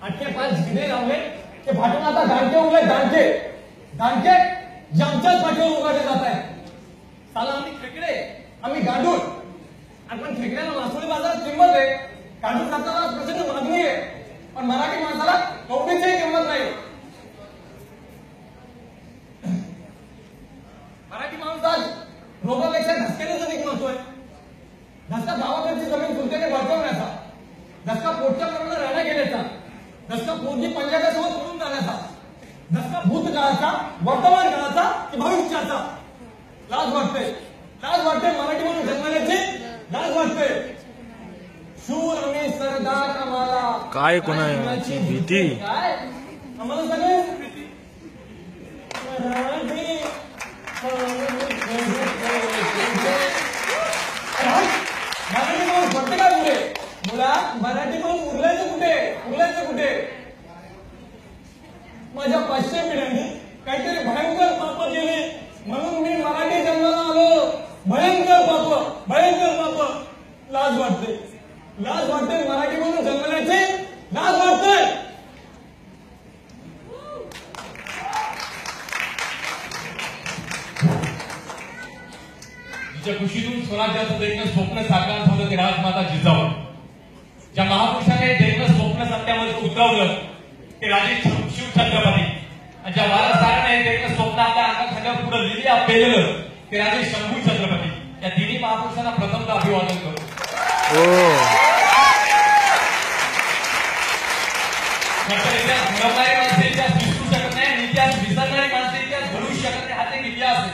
8 5 गिरे लावले ते फाटून आता दांडके उभे दांडके दांडके ज्यांच्याच पाठीवर उभारले जात आहेत. साला आम्ही खेकडे आम्ही गांडूळ आपण खेकड्याला मासोळी बाजारात किंमत आहे. गांडूळ खाताना प्रचंड मागणी आहे पण मराठी माणसाला कवडीचीही किंमत नाही. मराठी माणूस आज रोगापेक्षा धसक्यानेच अधिक महत्व आहे. धसका गावाकडची जमीन चुलतेने बळकवण्याचा, धसका पोटच्या करून राहण्या गेल्याचा, धसका पोटची पंजाच्या सोबत सोडून जाण्याचा, धसका भूतकाळाचा, वर्तमान काळाचा की भविष्याचा. लाज वाटते मराठी म्हणून जन्मण्याची लाज वाटते. शूर आणि सरदार आम्हाला काय कोणाची भीती काय आम्हाला सगळे मराठी म्हणते का पुढे मुळात मराठी म्हणून उरलायचं कुठे. माझ्या 500 पिढ्यांनी काहीतरी भयंकर पाप केली म्हणून मी मराठी जन्माला आलो. भयंकर पाप. लाज वाटते मराठी म्हणून जन्मण्याची लाज वाटते. ज्या कुशीतून स्वराज्याचं दैन्य स्वप्न साकार झालं ते राजमाता जिजाऊ. ज्या महापुरुषाने दैन्य स्वप्न सत्यामध्ये उतरवलं ते राजे शिवछत्रपती. आणि ज्या वारसदाराने दैन्य स्वप्न आपल्या अंगाखांद्यावर पुढे लिहिली पेलेलं ते राजे शंभू छत्रपती. या तिन्ही महापुरुषांना प्रथमतः अभिवादन करतो. इतिहास घडवणारी माणसे इतिहास विसरू शकत नाही आणि इतिहास विसरणारी माणसे इतिहास घडवू शकत नाही. हा एक इतिहास आहे.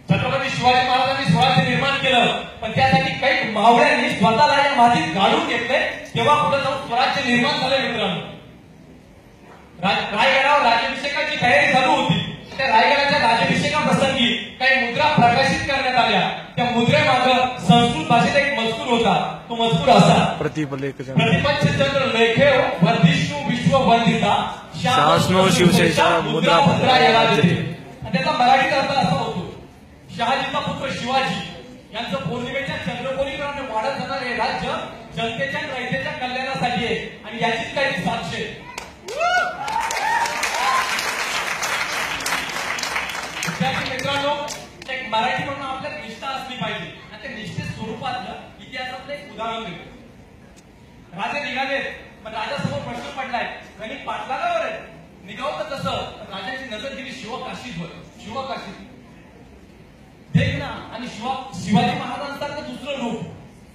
छत्रपती शिवाजी महाराजांनी स्वराज्य निर्माण केलं पण त्यासाठी काही मावळ्यांनी स्वतःला या मातीत गाडून घेतले तेव्हा पुढे जाऊन स्वराज्य निर्माण झालं. मित्रांनो रायगडावर राज्याभिषेकाची तयारी चालू होती. त्या रायगडाच्या राज्याभिषेकाप्रसंगी काही मुद्रा प्रकाशित करण्यात आल्या. त्या मुद्रेमागं संस्कृत भाषेत एक मजकूर होता. तो मजकूर असा प्रतिपक्षचंद्र लेखे वर्धिष्णू विश्व वंदिता शासनो शिवसेना मुद्रा याला देते. आणि त्याचा मराठीत अर्थ असा होतो शहाजीचा पुत्र शिवाजी यांचं पौर्णिमेच्या चंद्रकोरीकरणाने वाढत जाणारे राज्य जनतेच्या रयतेच्या कल्याणासाठी आहे आणि याचीच काही साक्ष आहे. विद्यार्थी मित्रांनो एक मराठी म्हणून आपल्यात निष्ठा असली पाहिजे आणि त्या निष्ठे स्वरूपातलं इतिहासातलं एक उदाहरण देतो. राजे निघाले पण राजासमोर प्रश्न पडलाय गणित पाठलागावर आहे. निघावतं कसं राजाची नजर गेली शिवकाशीत देखना आणि शिवाजी महाराजांसारखं दुसरं रूप.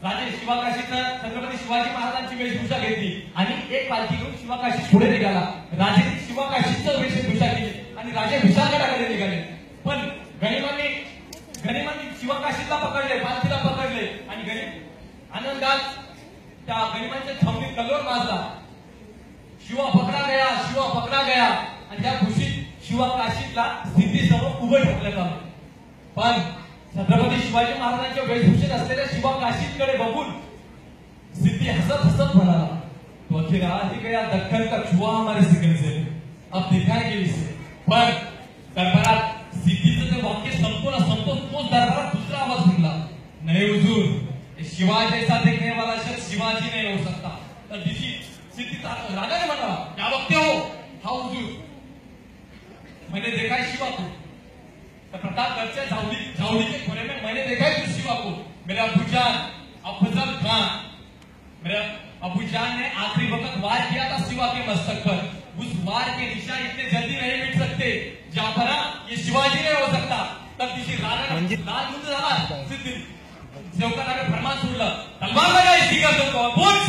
राजे शिवकाशीतनं छत्रपती शिवाजी महाराजांची वेशभूषा घेतली आणि एक पालखी घेऊन शिवकाशी पुढे निघाला. राजे शिवकाशीचं वेशभूषा केली आणि राजे विशाळगडाकडे निघाले. पण गणिमांनी शिवकाशीला पकडले, पालखीला पकडले आणि आनंदात त्या गणिमांच्या छावणीत कल्लोळ माजला. शिवा पकडा गया आणि त्या खुशीत शिवकाशीला सिद्धीसमोर उभं ठेवण्यात आलं. पण छत्रपती शिवाजी महाराजांच्या वेशभूषेत असलेल्या शिवकाशीकडे बघून सिद्धी हसत म्हणाला तो अखेर आज ही गया दक्कन का छुआ हमारे सिकल से अब दिखाएंगे इसे. पण दरबारात सिद्धीचं ते वाक्य संपूर्ण तोच दरबारात दुसरा आवाज निघाला नाही हुजूर शिवाजी जैसा देखने वाला शख्स शिवाजी नहीं हो सकता. तर सिद्धी राजाने म्हणाला क्या बघते हो हा हुजूर मैंने देखा है शिवा को. प्रतापगढ़ से झावड़ी के खोरे में मैंने देखा है उस शिवा को. मेरे अबूजान अफजल खान मेरे अबूजान ने आखिरी वक्त वार किया था शिवा के मस्तक पर. उस वार के निशान इतने जल्दी नहीं मिट सकते. जाफरा ये शिवाजी नहीं हो सकता. तब दिशी लाल मुद्द झाला. सिद्धी सेवकाने फरमान सोडलं तलवार लगाई शिका बोच.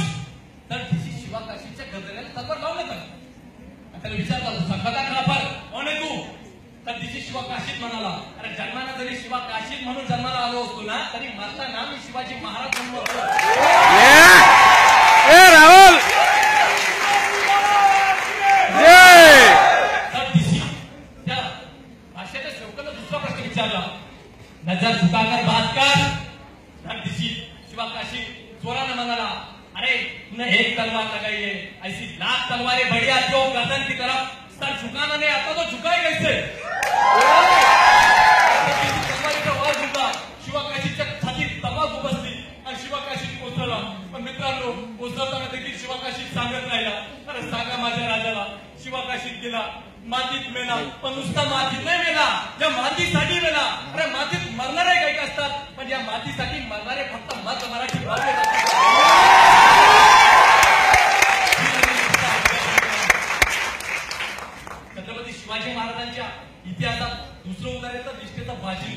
तर दिशी शिवकाशीच्या गजऱ्याला तलवार लावण्यात आली. त्याला विचारलं संकटा खापर कोण आहे तू. तर दिशी शिवकाशीत म्हणाला अरे जन्माला जरी शिवकाशीत म्हणून जन्माला आलो असतो ना तरी मरताना मी शिवाजी महाराज म्हणून राहुल तर दिशी त्या भाषेच्या सेवकाला दुसरा प्रश्न विचारला नजर झुकाकर बात कर. तर दिशी शिवकाशी जोराने म्हणाला अरे तूने एक तलवार लगाई है ऐसी लाख तलवारें बढ़िया जो गर्दन की तरफ सर झुकाना नहीं आता तो झुकाए कैसे. शिवकाशीच्या छातीत तलवार उपसली आणि शिवकाशीत कोसळला. पण मित्रांनो कोसळताना देखील शिवाकाशीत सांगत राहिला. अरे सांगा माझ्या राजाला, शिवाकाशीत गेला, मातीत मेला, पण नुसता मातीत नाही मेला, या मातीसाठी मेला. अरे मातीत मरणारे काही असतात, पण या मातीसाठी मरणारे फक्त माझं मराठी छत्रपती शिवाजी महाराजांच्या इतिहासात दुसरं उदाहरण तर निष्ठेचा बाजी.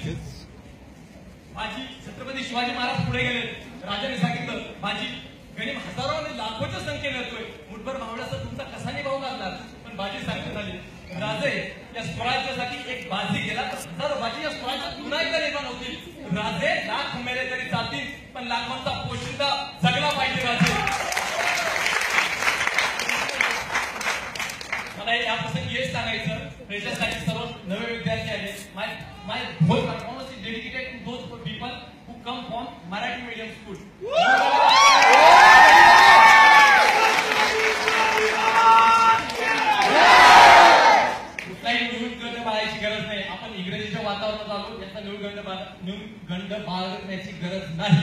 बाजी छत्रपती शिवाजी महाराज पुढे गेले, राजाने सांगितलं बाजी गणिम हजारो आणि लाखोच्या संख्येने येतोय, मुठभर भावड्याचा तुमचा कसा निभाव लागणार. पण बाजी सांगते झाली, राजे या स्वराज्यासाठी एक बाजी गेला तर हजारो बाजी या स्वराज्यात पुन्हा एकदा निर्माण होतील. राजे लाख मेले तरी चालतील, पण लाखांचा पोशिंदा जगला पाहिजे राजे. मला या प्रसंगी हेच सांगायचं, त्याच्यासाठी सर्व नवे विद्यार्थी आले. My whole performance is dedicated to those people who come from Marathi medium school. कुठलाही न्यूनगंड बाळगायची गरज नाही. आपण इंग्रजीच्या वातावरणात आलो, याचा न्यूनगंड बाळगण्याची गरज नाही.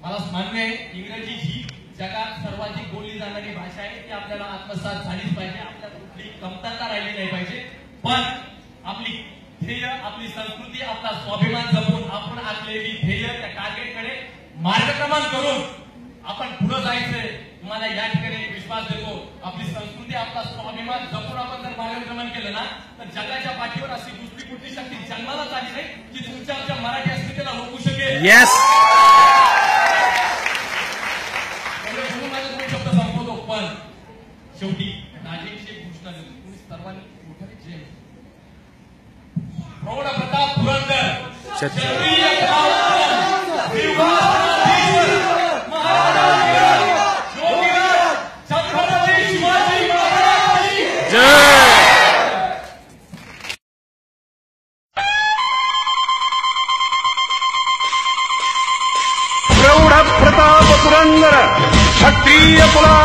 मला मान्य आहे, इंग्रजी ही जगात सर्वाधिक बोलली जाणारी भाषा आहे, ती आपल्याला आत्मसात झालीच पाहिजे. आपल्याला कुठली कमतरता राहिली नाही पाहिजे. पण आपली ध्येय, आपली संस्कृती, आपला स्वाभिमान जपून आपण आखलेली ध्येय, त्या टार्गेटकडे मार्गक्रमण करून आपण पुढे जायचंय. तुम्हाला या ठिकाणी विश्वास देतो, आपली संस्कृती, आपला स्वाभिमान जपून आपण जर मार्गक्रमण केलं ना, तर जगाच्या पाठीवर अशी दुसरी कुठली शक्ती जन्मालाच आली नाही की तुमच्या आमच्या मराठी अस्मितेला रोखू शकेल. येस. पण शेवटी राजेची एक घोषणा दिली, तुम्ही सर्वांनी मोठ्याने जय. प्रौढ प्रताप पुरंदर छत्रपती शिवाजी महाराज जय. प्रौढ प्रताप पुरंदर क्षत्रिय कुला